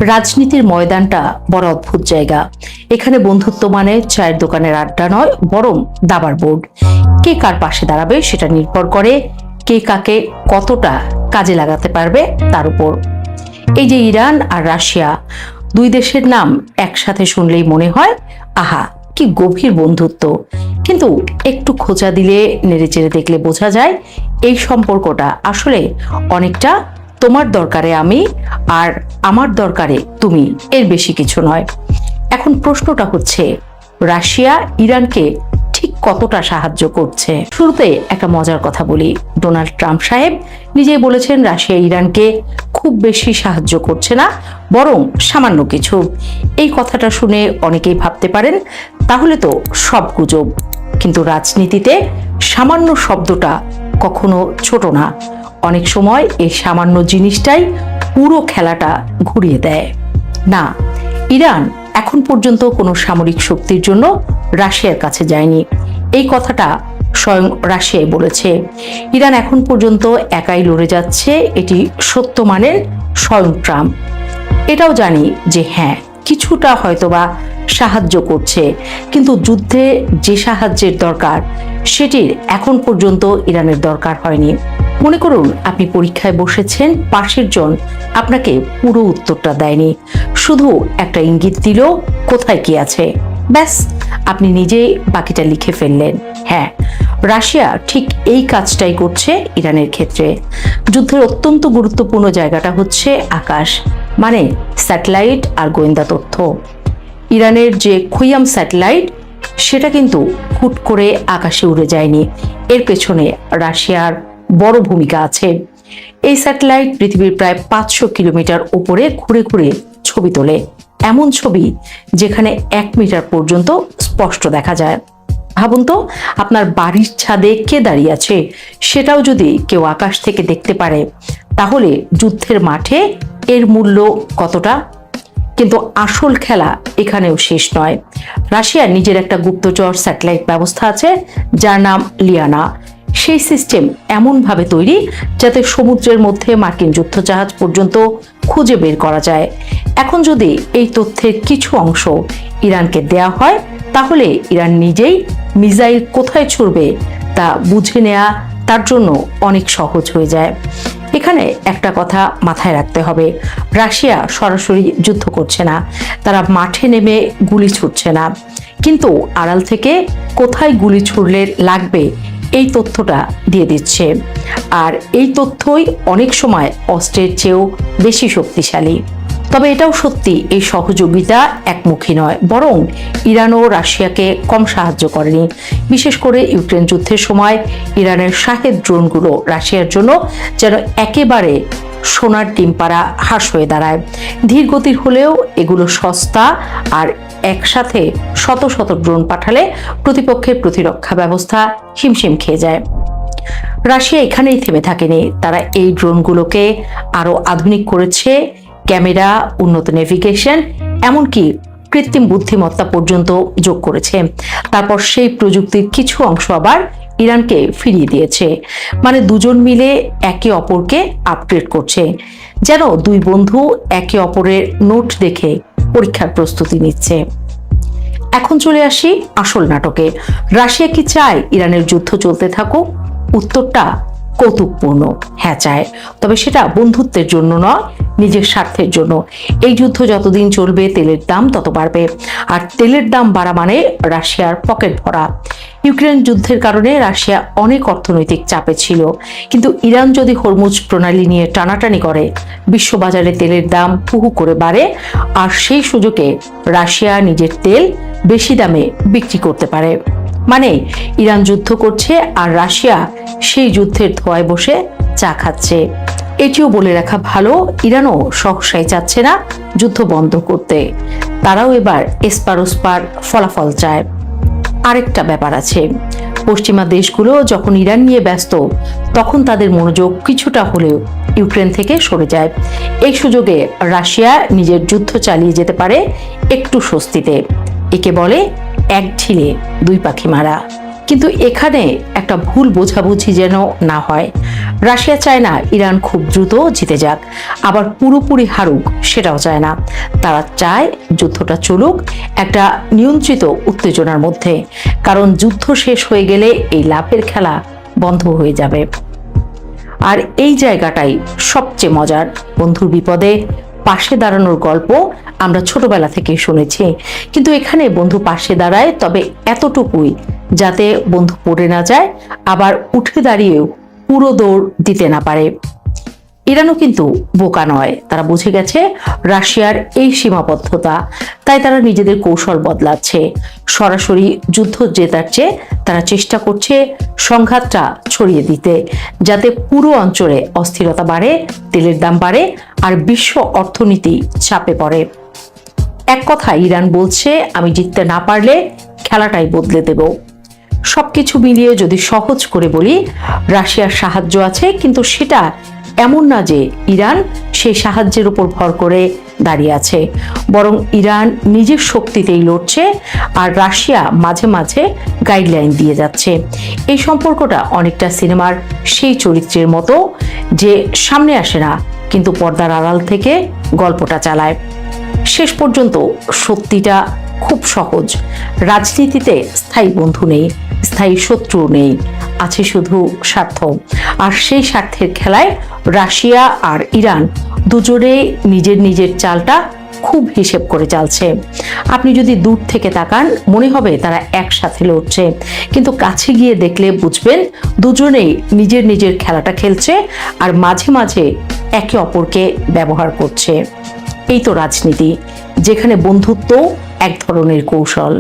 রাজনীতির ময়দানটা বড় অদ্ভুত জায়গা। এখানে বন্ধুত্ব মানে চায়ের দোকানের আড্ডা নয়, বরং দাবার বোর্ড। কে কার পাশে দাঁড়াবে সেটা নির্ভর করে কে কাকে কতটা কাজে লাগাতে পারবে তার উপর। এই যে ইরান আর রাশিয়া, দুই দেশের নাম একসাথে শুনলেই মনে হয় আহা কি গভীর বন্ধুত্ব। কিন্তু একটু খোঁচা দিলে, নেড়েচেড়ে দেখলে বোঝা যায় এই সম্পর্কটা আসলে অনেকটা তোমার দরকারে আমি আর আমার দরকারে তুমি, এর বেশি কিছু নয়। এখন প্রশ্নটা হচ্ছে, রাশিয়া ইরানকে ঠিক কতটা সাহায্য করছে? শুরুতে একটা মজার কথা বলি। ডোনাল্ড ট্রাম্প সাহেব নিজেই বলেছেন রাশিয়া ইরানকে খুব বেশি সাহায্য করছে না, বরং সামান্য কিছু। এই কথাটা শুনে অনেকেই ভাবতে পারেন তাহলে তো সব গুজব। কিন্তু রাজনীতিতে সামান্য শব্দটা কখনো ছোট না। অনেক সময় এই সামান্য জিনিসটাই পুরো খেলাটা ঘুরিয়ে দেয়। না, ইরান এখন পর্যন্ত কোনো সামরিক শক্তির জন্য রাশিয়ার কাছে যায়নি। এই কথাটা স্বয়ং রাশিয়াই বলেছে। ইরান এখন পর্যন্ত একাই লড়ে যাচ্ছে, এটি সত্য মানেন স্বয়ং ট্রাম্প। এটাও জানি যে হ্যাঁ, কিছুটা হয়তোবা সাহায্য করছে, কিন্তু যুদ্ধে যে সাহায্যের দরকার সেটির এখন পর্যন্ত ইরানের দরকার হয়নি। মনে করুন আপনি পরীক্ষায় বসেছেন, পাশের জন আপনাকে পুরো উত্তরটা দেয়নি, শুধু একটা ইঙ্গিত দিল কোথায় কি আছে, ব্যাস আপনি নিজেই বাকিটা লিখে ফেললেন। হ্যাঁ, রাশিয়া ঠিক এই কাজটাই করছে ইরানের ক্ষেত্রে। যুদ্ধের অত্যন্ত গুরুত্বপূর্ণ জায়গাটা হচ্ছে আকাশ, মানে স্যাটেলাইট আর গোয়েন্দা তথ্য। ইরানের যে খুইয়াম স্যাটেলাইট, সেটা কিন্তু হুট করে আকাশে উড়ে যায়নি, এর পেছনে রাশিয়ার বড় ভূমিকা আছে। এই স্যাটেলাইট পৃথিবীর প্রায় 500 কিলোমিটার উপরে ঘুরে ঘুরে ছবি তোলে, এমন ছবি যেখানে 1 মিটার পর্যন্ত স্পষ্ট দেখা যায়। ভাবুন তো, আপনার বাড়ির ছাদে কে দাঁড়িয়ে আছে সেটাও যদি কেউ আকাশ থেকে দেখতে পারে, তাহলে যুদ্ধের মাঠে এর মূল্য কতটা। কিন্তু আসল খেলা এখানেও শেষ নয়। রাশিয়ার নিজের একটা গুপ্তচর স্যাটেলাইট ব্যবস্থা আছে যার নাম লিয়ানা। সেই সিস্টেম এমনভাবে তৈরি যাতে সমুদ্রের মধ্যে মার্কিন যুদ্ধজাহাজ পর্যন্ত খুঁজে বের করা যায়। এখন যদি এই তথ্যের কিছু অংশ ইরানকে দেয়া হয়, তাহলে ইরান নিজেই মিসাইল কোথায় ছুড়বে তা বুঝে নেওয়া তার জন্য অনেক সহজ হয়ে যায়। এখানে একটা কথা মাথায় রাখতে হবে, রাশিয়া সরাসরি যুদ্ধ করছে না, তারা মাঠে নেমে গুলি ছুটছে না, কিন্তু আড়াল থেকে কোথায় গুলি ছুড়লে লাগবে এই তথ্যটা দিয়ে দিচ্ছে। আর এই তথ্যই অনেক সময় অস্ত্রের চেয়েও বেশি শক্তিশালী। তবে এটাও সত্যি, এই সহযোগিতা একমুখী নয়, বরং ইরানও রাশিয়াকে কম সাহায্য করেনি। বিশেষ করে ইউক্রেন যুদ্ধের সময় ইরানের শাহেদ ড্রোনগুলো রাশিয়ার জন্য যেন একেবারে সোনার ডিম পাড়া হাঁস হয়ে দাঁড়ায়। ধীর গতির হলেও এগুলো সস্তা, আর একসাথে শত শত ড্রোন পাঠালে প্রতিপক্ষের প্রতিরক্ষা ব্যবস্থা হিমশিম খেয়ে যায়। রাশিয়া এখানেই থেমে থাকেনি, তারা এই ড্রোনগুলোকে আরো আধুনিক করেছে, ক্যামেরা, উন্নত নেভিগেশন, এমনকি কৃত্রিম বুদ্ধিমত্তা পর্যন্ত যোগ করেছে। তারপর সেই প্রযুক্তির কিছু অংশ আবার ইরানকে ফিরিয়ে দিয়েছে। মানে দুজন মিলে একে অপরকে আপগ্রেড করছে, যেন দুই বন্ধু একে অপরের নোট দেখে পরীক্ষার প্রস্তুতি নিচ্ছে। এখন চলে আসি আসল নাটকে। রাশিয়া কি চায় ইরানের যুদ্ধ চলতে থাকুক? উত্তরটা কৌতুকপূর্ণ, হ্যাঁ চায়, তবে সেটা বন্ধুত্বের জন্য নয়, নিজের স্বার্থের জন্য। এই যুদ্ধ যতদিন চলবে তেলের দাম তত বাড়বে, আর তেলের দাম বাড়া মানে রাশিয়ার পকেট ভরা। ইউক্রেন যুদ্ধের কারণে রাশিয়া অনেক অর্থনৈতিক চাপে ছিল, কিন্তু ইরান যদি হরমুজ প্রণালী নিয়ে টানাটানি করে, বিশ্ববাজারে তেলের দাম হুহু করে বাড়ে, আর সেই সুযোগে রাশিয়া নিজের তেল বেশি দামে বিক্রি করতে পারে। মানে ইরান যুদ্ধ করছে আর রাশিয়া সেই যুদ্ধের ধোঁয়ায় বসে চা খাচ্ছে। এটিও বলে রাখা ভালো, ইরানও সহসাই চাচ্ছে না যুদ্ধ বন্ধ করতে, তারাও এবার এসপার ওসপার ফলাফল চায়। আরেকটা ব্যাপার আছে, পশ্চিমা দেশগুলো যখন ইরান নিয়ে ব্যস্ত, তখন তাদের মনোযোগ কিছুটা হলেও ইউক্রেন থেকে সরে যায়। এই সুযোগে রাশিয়া নিজের যুদ্ধ চালিয়ে যেতে পারে একটু স্বস্তিতে। একে বলে এক ঢিলে দুই পাখি মারা। কিন্তু এখানে একটা ভুল বোঝাবুঝি যেন না হয়। রাশিয়া চায় না ইরান খুব দ্রুত জিতে যাক, আবার পুরোপুরি হারুক সেটাও চায় না। তারা চায় যুদ্ধটা চলুক একটা নিয়ন্ত্রিত উত্তেজনার মধ্যে, কারণ যুদ্ধ শেষ হয়ে গেলে এই লাভের খেলা বন্ধ হয়ে যাবে। আর এই জায়গাটাই সবচেয়ে মজার। বন্ধুর বিপদে পাশে দাঁড়ানোর গল্প আমরা ছোটবেলা থেকে শুনেছি, কিন্তু এখানে বন্ধু পাশে দাঁড়ায়, তবে এতটুকুই যাতে বন্ধু পড়ে না যায়, আবার উঠে দাঁড়িয়েও পুরো দৌড় দিতে না পারে। ইরানও কিন্তু বোকা নয়, তারা বুঝে গেছে রাশিয়ার এই সীমাবদ্ধতা, তাই তারা নিজেদের কৌশল বদলাচ্ছে। সরাসরি যুদ্ধ জেতার চেয়ে তারা চেষ্টা করছে সংঘাতটা ছড়িয়ে দিতে, যাতে পুরো অঞ্চলে অস্থিরতা বাড়ে, তেলের দাম বাড়ে, আর বিশ্ব অর্থনীতি চাপে পড়ে। এক কথা ইরান বলছে, আমি জিততে না পারলে খেলাটাই বদলে দেব। সবকিছু মিলিয়ে যদি সহজ করে বলি, রাশিয়ার সাহায্য আছে, কিন্তু সেটা এমন না যে ইরান সেই সাহায্যের উপর ভর করে দাঁড়িয়ে আছে, বরং ইরান নিজের শক্তিতেই লড়ছে, আর রাশিয়া মাঝে মাঝে গাইডলাইন দিয়ে যাচ্ছে। এই সম্পর্কটা অনেকটা সিনেমার সেই চরিত্রের মতো, যে সামনে আসে না কিন্তু পর্দার আড়াল থেকে গল্পটা চালায়। শেষ পর্যন্ত সত্যিটা খুব সহজ। রাজনীতিতে স্থায়ী বন্ধু নেই, স্থায়ী শত্রু নেই, আছে শুধু স্বার্থ। আর সেই স্বার্থের খেলায় রাশিয়া আর ইরান দুজনে নিজের নিজের চালটা খুব হিসেব করে চালছে। আপনি যদি দূর থেকে তাকান মনে হবে তারা একসাথে লড়ছে, কিন্তু কাছে গিয়ে দেখলে বুঝবেন দুজনেই নিজের নিজের খেলাটা খেলছে, আর মাঝে মাঝে একে অপরকে ব্যবহার করছে। এই তো রাজনীতি, যেখানে বন্ধুত্ব এক ধরনের কৌশল।